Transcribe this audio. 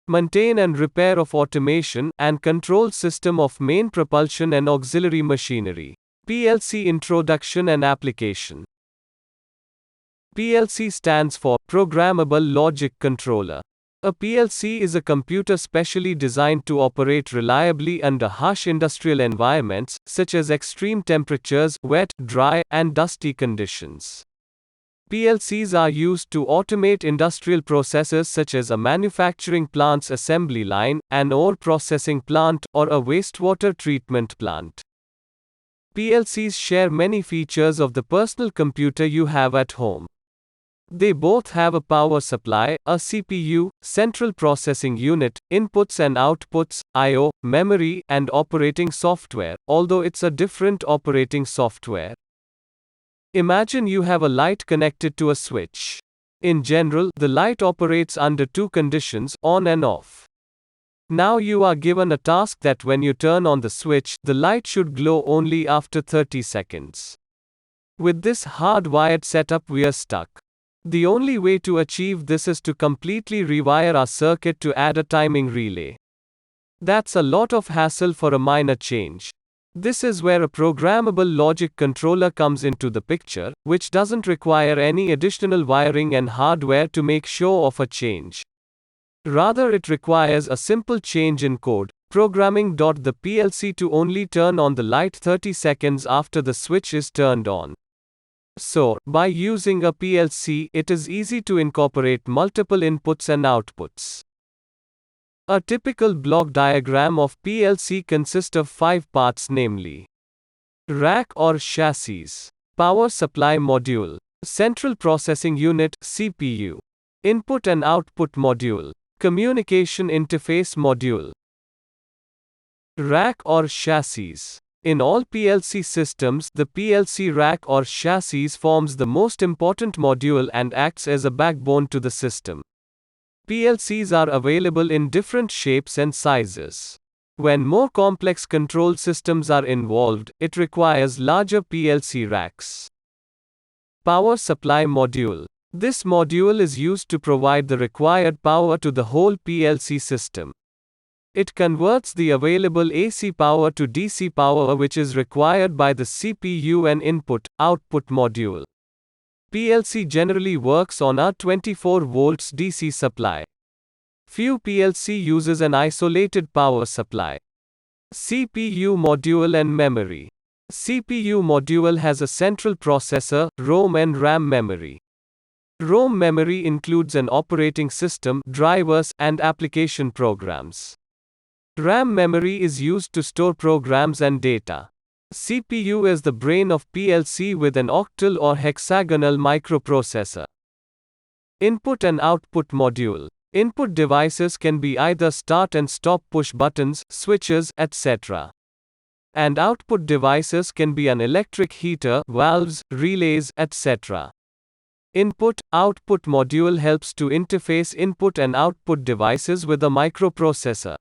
Maintain and repair of automation and control system of main propulsion and auxiliary machinery. PLC Introduction and Application. PLC stands for Programmable Logic Controller. A PLC is a computer specially designed to operate reliably under harsh industrial environments, such as extreme temperatures, wet, dry, and dusty conditions. PLCs are used to automate industrial processes such as a manufacturing plant's assembly line, an ore processing plant, or a wastewater treatment plant. PLCs share many features of the personal computer you have at home. They both have a power supply, a CPU, central processing unit, inputs and outputs, I/O, memory, and operating software, although it's a different operating software. Imagine you have a light connected to a switch. In general, the light operates under two conditions, on and off. Now you are given a task that when you turn on the switch, the light should glow only after 30 seconds. With this hardwired setup, we are stuck. The only way to achieve this is to completely rewire our circuit to add a timing relay. That's a lot of hassle for a minor change. This is where a programmable logic controller comes into the picture, which doesn't require any additional wiring and hardware to make sure of a change. Rather, it requires a simple change in code, programming the PLC to only turn on the light 30 seconds after the switch is turned on. So, by using a PLC, it is easy to incorporate multiple inputs and outputs. A typical block diagram of PLC consists of 5 parts, namely: rack or chassis, power supply module, central processing unit (CPU), input and output module, communication interface module. Rack or chassis. In all PLC systems, the PLC rack or chassis forms the most important module and acts as a backbone to the system. PLCs are available in different shapes and sizes. When more complex control systems are involved, it requires larger PLC racks. Power supply module. This module is used to provide the required power to the whole PLC system. It converts the available AC power to DC power, which is required by the CPU and input/output module. PLC generally works on a 24 volts DC supply. Few PLC uses an isolated power supply. CPU module and memory. CPU module has a central processor, ROM and RAM memory. ROM memory includes an operating system, drivers, and application programs. RAM memory is used to store programs and data. CPU is the brain of PLC with an octal or hexagonal microprocessor. Input and output module. Input devices can be either start and stop push buttons, switches, etc. And output devices can be an electric heater, valves, relays, etc. Input/output module helps to interface input and output devices with a microprocessor.